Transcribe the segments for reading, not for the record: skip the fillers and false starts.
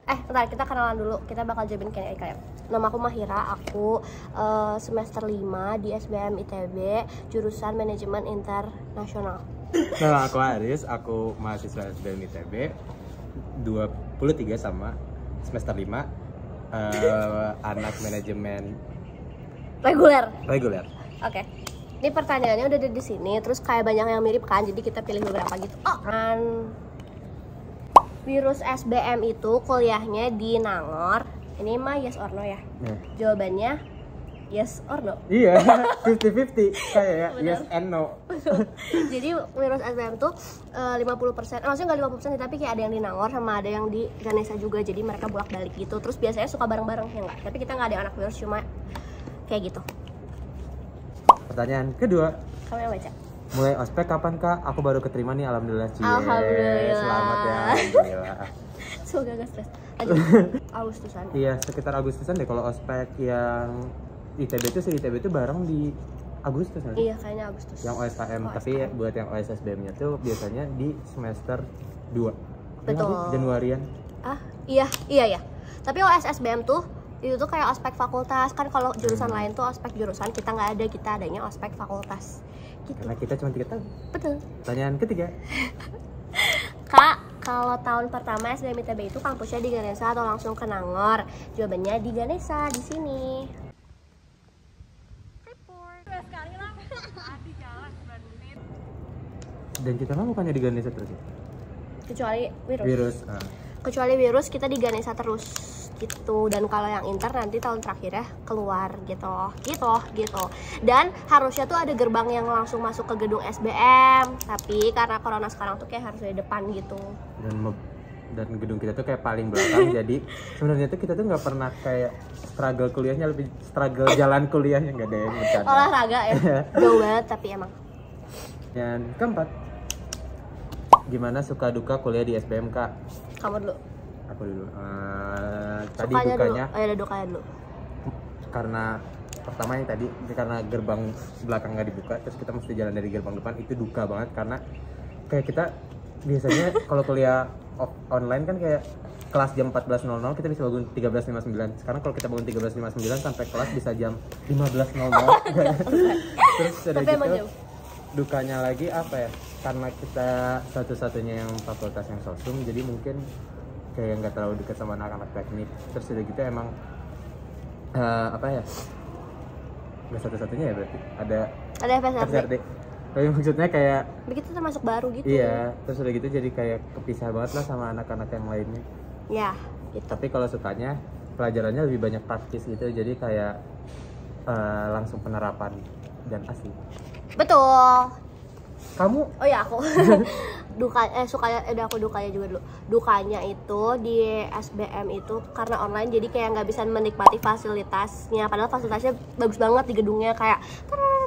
Bentar, kita kenalan dulu. Kita bakal jawabin kayak nama aku Mahira, aku semester 5 di SBM ITB, jurusan Manajemen Internasional. Nama aku Aris, aku mahasiswa SBM ITB 23 sama semester 5, anak manajemen Reguler. Oke. Ini pertanyaannya udah ada di sini, terus kayak banyak yang mirip kan, jadi kita pilih beberapa gitu. Virus SBM itu kuliahnya di Nangor. Ini mah yes or no ya? Jawabannya yes or no? Iya, 50-50 kayak ya, yes and no. Jadi virus SBM tuh 50%, maksudnya nggak 50% tapi kayak ada yang di Nangor sama ada yang di Ganesha juga. Jadi mereka bolak-balik gitu. Terus biasanya suka bareng-bareng ya nggak? Tapi kita nggak ada anak virus, cuma kayak gitu. Pertanyaan kedua. Kamu yang baca. Mulai ospek kapan kak? Aku baru keterima nih, alhamdulillah. Alhamdulillah. Selamat ya, alhamdulillah. Semoga gak stres. Lanjut. Agustusan. Iya, sekitar Agustusan deh kalau ospek yang ITB itu bareng di Agustus kan? Iya, kayaknya Agustus. Yang OSKM, tapi buat yang OSSBM-nya tuh biasanya di semester 2. Betul. Januarian. Iya. Tapi OSSBM tuh itu tuh kayak ospek fakultas kan. Kalau jurusan lain tuh ospek jurusan, kita nggak ada, kita adanya ospek fakultas gitu. Karena kita cuma 3 tahun. Betul. Pertanyaan ketiga. Kak, kalau tahun pertama SBM ITB itu kampusnya di Ganesha atau langsung ke Nangor? Jawabannya di Ganesha, di sini. Dan kita mah bukannya di Ganesha terus ya? Kecuali virus. Kecuali virus kita di Ganesha terus gitu. Dan kalau yang inter nanti tahun terakhir ya keluar gitu. Dan harusnya tuh ada gerbang yang langsung masuk ke gedung SBM, tapi karena corona sekarang tuh kayak harus di depan gitu. Dan gedung kita tuh kayak paling belakang. Jadi sebenarnya tuh kita tuh nggak pernah kayak struggle kuliahnya, lebih struggle jalan kuliahnya, nggak ada yang bercanda. Olahraga ya, jauh banget tapi emang. Yang keempat, gimana suka duka kuliah di SBM kak? Kamu dulu. Aku dulu. Tadi Sukanya dukanya dulu. Ada dukanya dulu. Karena pertama yang tadi karena gerbang belakang nggak dibuka, terus kita mesti jalan dari gerbang depan, itu duka banget. Karena kayak kita biasanya kalau kuliah online kan kayak kelas jam 14.00 kita bisa bangun 13.59. Sekarang kalau kita bangun 13.59 sampai kelas bisa jam 15.00. Terus ada gitu. Dukanya lagi apa ya? Karena kita satu-satunya yang fakultas yang sosum, jadi mungkin kayak nggak terlalu dekat sama anak-anak teknik. Terus udah gitu emang apa ya? Nggak satu-satunya ya berarti. Ada FSRD. Tapi maksudnya kayak begitu termasuk baru gitu. Iya, terus udah gitu jadi kayak kepisah banget lah sama anak-anak yang lainnya. Ya, gitu. Tapi kalau sukanya pelajarannya lebih banyak praktis gitu, jadi kayak langsung penerapan dan asli. Betul. Kamu? Oh ya aku. Aku dukanya juga dulu. Dukanya itu di SBM itu karena online, jadi kayak nggak bisa menikmati fasilitasnya. Padahal fasilitasnya bagus banget di gedungnya, kayak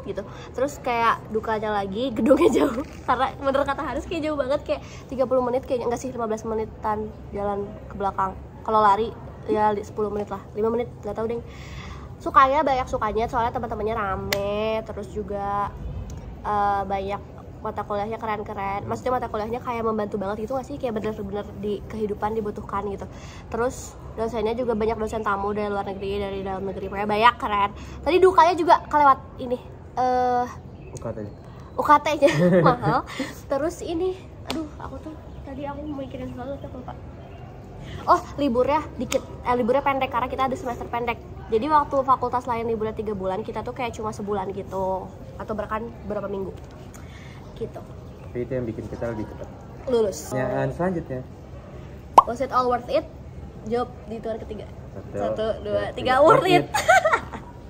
gitu. Terus kayak dukanya lagi gedungnya jauh. Karena bener kata Haris kayak jauh banget, kayak 30 menit kayaknya, enggak sih, 15 menitan jalan ke belakang. Kalau lari ya 10 menit lah, 5 menit nggak tahu deh. Banyak sukanya soalnya teman-temannya rame, terus juga banyak mata kuliahnya keren-keren. Maksudnya mata kuliahnya kayak membantu banget gitu nggak sih, kayak bener-bener di kehidupan dibutuhkan gitu. Terus dosennya juga banyak dosen tamu dari luar negeri, dari dalam negeri, pokoknya banyak, keren. Tadi dukanya juga kelewat ini UKT-nya mahal. Terus ini, aku tuh tadi aku mikirin sesuatu tapi lupa. Oh, liburnya dikit, liburnya pendek karena kita ada semester pendek. Jadi waktu fakultas lain liburnya 3 bulan, kita tuh kayak cuma sebulan gitu, atau bahkan berapa minggu gitu. Tapi itu yang bikin kita lebih cepat lulus. Pertanyaan selanjutnya, was it all worth it? Jawab di hitungan ketiga. 1, 2, 3. Worth it.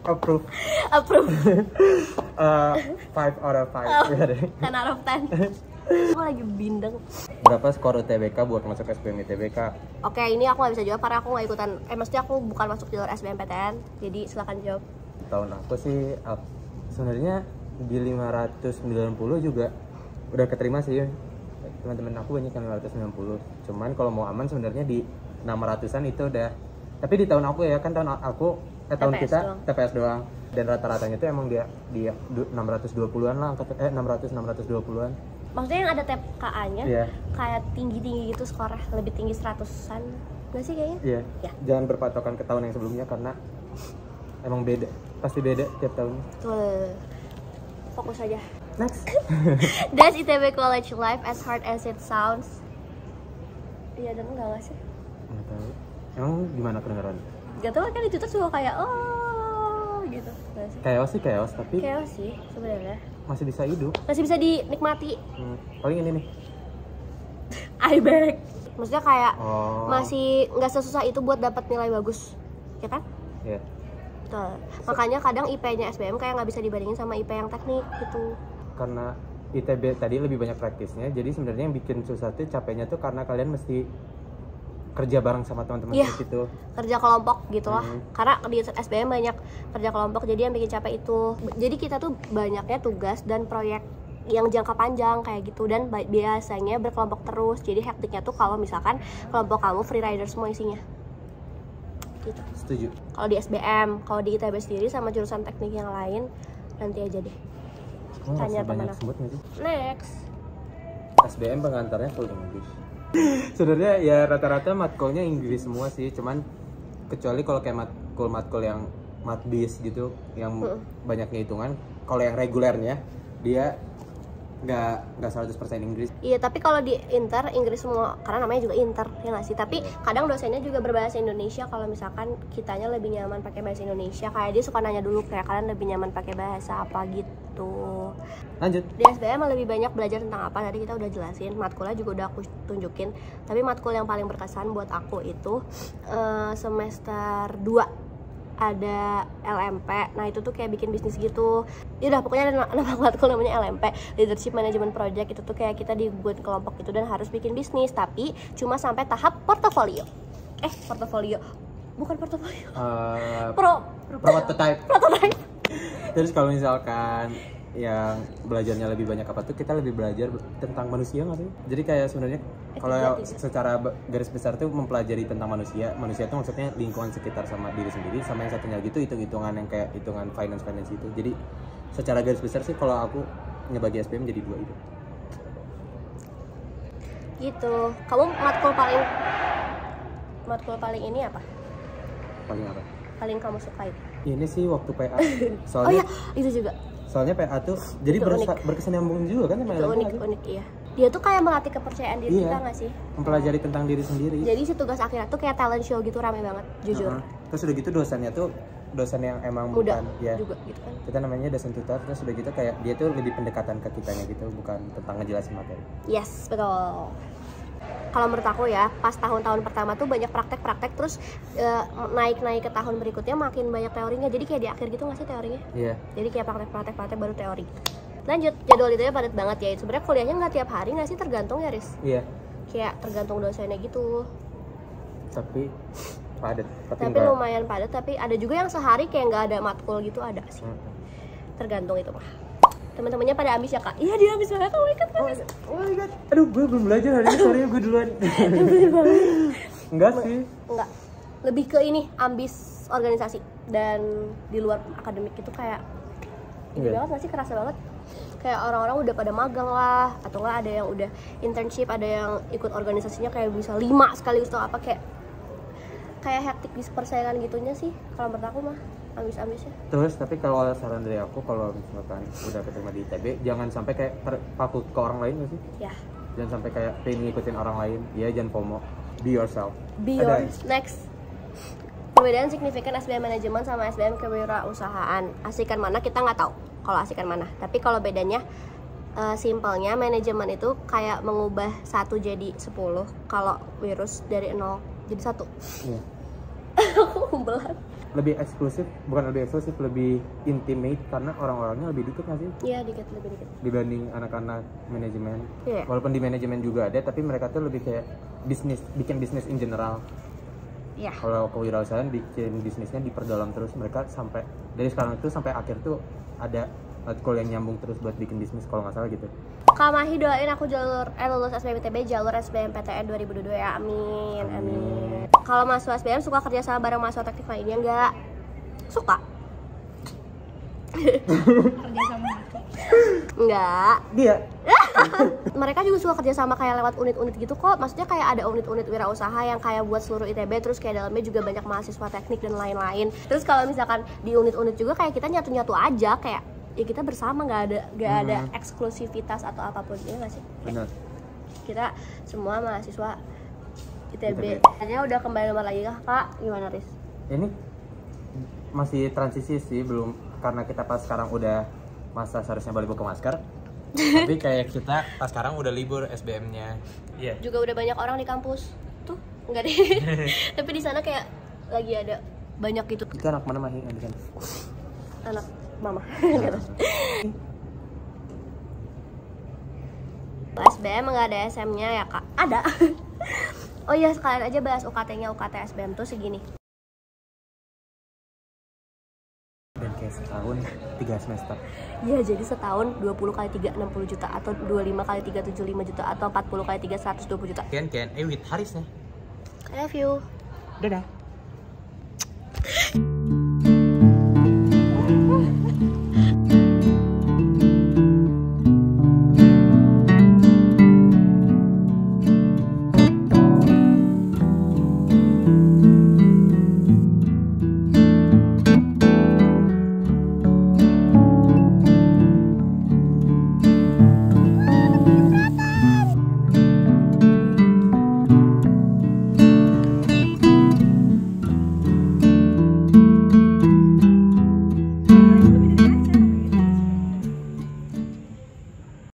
Approve. 5 out of 5. 10 out of 10. Aku lagi bindeng. Berapa skor UTBK buat masuk SBM ITBK? Oke, ini aku nggak bisa jawab karena aku nggak ikutan. Maksudnya aku bukan masuk jalur SBMPTN. Jadi silakan jawab. Tahun aku sih sebenarnya di 590 juga udah keterima sih. Teman-teman aku banyak yang 590. Cuman kalau mau aman sebenarnya di 600-an itu udah. Tapi di tahun aku ya, kan tahun aku tahun TPS kita doang. TPS doang. Dan rata-ratanya itu emang dia 620-an lah, 620-an. maksudnya yang ada TPKA-nya Iya. kayak tinggi-tinggi gitu skornya, lebih tinggi 100-an nggak sih kayaknya? Iya. Ya. Jangan berpatokan ke tahun yang sebelumnya karena emang beda, pasti beda tiap tahun. Betul. Fokus aja. Next. Does ITB college life as hard as it sounds? Iya dan enggak nggak sih? Nggak tahu. Emang gimana kedengaran? Gak tau kan di Twitter suka kayak oh gitu. Nggak sih? Chaos sih chaos, tapi Chaos sih sebenarnya. masih bisa hidup. Masih bisa dinikmati. Paling ini nih. I beg. Maksudnya kayak Oh. masih nggak sesusah itu buat dapat nilai bagus, ya kan? Iya. Betul. Makanya kadang IP-nya SBM kayak nggak bisa dibandingin sama IP yang teknik gitu. Karena ITB tadi lebih banyak praktisnya, jadi sebenarnya yang bikin susah tuh capeknya tuh karena kalian mesti kerja bareng sama teman-teman Iya. gitu. Kerja kelompok gitu lah. Hmm. Karena di SBM banyak kerja kelompok, jadi yang bikin capek itu. Jadi kita tuh banyaknya tugas dan proyek yang jangka panjang kayak gitu, dan biasanya berkelompok terus. Jadi hektiknya tuh kalau misalkan kelompok kamu free rider semua isinya. Gitu. Setuju. Kalau di SBM, kalau di ITB sendiri sama jurusan teknik yang lain nanti aja deh. Kamu nggak Tanya usah banyak teman aku. sebut nggak sih? Next. SBM pengantarnya full English. Sebenarnya ya rata-rata matkulnya Inggris semua sih, cuman kecuali kalau kayak matkul yang matbis gitu yang banyaknya hitungan, kalau yang regulernya dia nggak 100% Inggris. Iya, tapi kalau di Inter Inggris semua karena namanya juga Inter ya nggak sih. Tapi kadang dosennya juga berbahasa Indonesia kalau misalkan kitanya lebih nyaman pakai bahasa Indonesia. Kayak dia suka nanya dulu kayak kalian lebih nyaman pakai bahasa apa gitu. Lanjut. Di SBM lebih banyak belajar tentang apa, tadi kita udah jelasin. Matkulnya juga udah aku tunjukin. Tapi matkul yang paling berkesan buat aku itu semester 2 ada LMP. Nah itu tuh kayak bikin bisnis gitu. Ya udah pokoknya ada nama matkul namanya LMP, Leadership Management Project. Itu tuh kayak kita dibuat kelompok gitu dan harus bikin bisnis, tapi cuma sampai tahap portofolio. Portofolio. Bukan portofolio. Prototype. Prototype. Terus kalau misalkan yang belajarnya lebih banyak apa tuh, kita lebih belajar tentang manusia nggak sih? Jadi kayak sebenarnya kalau secara garis besar tuh mempelajari tentang manusia itu maksudnya lingkungan sekitar sama diri sendiri, sama yang satunya gitu hitung-hitungan yang kayak hitungan finance itu. Jadi secara garis besar sih kalau aku ngebagi SPM jadi 2 itu. Gitu. Kamu matkul paling ini apa? Paling apa? Paling kamu sukai? Ini sih waktu PA. Oh iya, itu juga. Soalnya PA tuh jadi Itu berkesinambungan juga kan sama Itu LMP. unik iya. Dia tuh kayak melatih kepercayaan diri kita nggak sih? Mempelajari tentang diri sendiri. Jadi si tugas akhirnya tuh kayak talent show gitu, rame banget, jujur. Terus udah gitu dosennya tuh dosen yang emang Muda bukan ya juga gitu kan. kita namanya dosen tutor. Terus udah gitu kayak dia tuh lebih pendekatan ke kitanya gitu, bukan tentang ngejelasin materi. Yes, betul. Kalau menurut aku ya, pas tahun-tahun pertama tuh banyak praktek-praktek, terus naik-naik ke tahun berikutnya makin banyak teorinya. Jadi kayak di akhir gitu nggak sih teorinya? Iya. Jadi kayak praktek baru teori. Lanjut, jadwal itu ya padat banget ya. Sebenarnya kuliahnya nggak tiap hari nggak sih, tergantung ya, Riz? Iya. Kayak tergantung dosennya gitu. Tapi padat. Tapi enggak. lumayan padat, tapi ada juga yang sehari kayak nggak ada matkul gitu, ada sih. Tergantung itu mah. Teman-temannya pada ambis ya kak? Iya dia ambis banget, oh my god. Oh my god. Aduh, gue belum belajar hari ini, sorry gue duluan. Enggak sih. Enggak. Lebih ke ini, ambis organisasi dan di luar akademik itu kayak ini banget nggak sih, kerasa banget. Kayak orang-orang udah pada magang lah, atau enggak ada yang udah internship, ada yang ikut organisasinya kayak bisa 5 sekaligus atau apa, kayak hektik di persaingan gitunya sih kalau menurut aku mah ambis-ambisnya. Terus tapi kalau saran dari aku, kalau misalkan udah keterima di ITB, jangan sampai kayak terpaku ke orang lain nggak sih? Ya. Jangan sampai kayak pengen ngikutin orang lain. Ya jangan FOMO. Be yourself. Be yours. Next. Perbedaan signifikan SBM manajemen sama SBM kewirausahaan. Asikan mana kita nggak tahu. Kalau asikan mana. Tapi kalau bedanya simpelnya manajemen itu kayak mengubah 1 jadi 10. Kalau wirus dari 0 jadi 1. Iya. Aku kumbelan. Lebih eksklusif, bukan lebih eksklusif, lebih intimate karena orang-orangnya lebih dikit nggak sih? Iya, lebih dikit. Dibanding anak-anak manajemen. Iya. Walaupun di manajemen juga ada, tapi mereka tuh lebih kayak bikin bisnis in general. Iya. Kalau kewirausahaan bikin bisnisnya diperdalam terus, mereka sampai dari sekarang itu sampai akhir tuh ada matkul yang nyambung terus buat bikin bisnis kalau nggak salah gitu. Kak Mahi doain aku lulus SBMPTB jalur SBMPTN 2022 ya, amin. Kalau masuk SBM suka kerja sama bareng mahasiswa teknik lainnya nggak? Suka. Kerja sama aku. Enggak. Dia. Mereka juga suka kerja sama kayak lewat unit-unit gitu kok. Maksudnya kayak ada unit-unit wirausaha yang kayak buat seluruh ITB, terus kayak dalamnya juga banyak mahasiswa teknik dan lain-lain. Terus kalau misalkan di unit-unit juga kayak kita nyatu-nyatu aja, kayak ya kita bersama, nggak ada eksklusivitas atau apapun, ya nggak sih? Benar. Kita semua mahasiswa ITB. Kayaknya udah kembali normal lagi kak, gimana Riz? Ini masih transisi sih, belum, karena kita pas sekarang udah masa seharusnya balik buka masker. Tapi kayak kita pas sekarang udah libur SBM-nya. Iya. Juga udah banyak orang di kampus tuh, enggak deh. Tapi di sana kayak lagi ada banyak gitu. Itu anak mana Mahi yang di sana? Anak mama. SBM nggak ada SM-nya ya kak? Ada. Oh iya, sekalian aja bahas UKT-nya. UKT SBM tuh segini. Dan kayak setahun 3 semester. Ya jadi setahun 20 kali 3 60 juta, atau 25 kali 3 75 juta, atau 40 kali 3 120 juta. Ken with Haris nih. I love you. Dadah.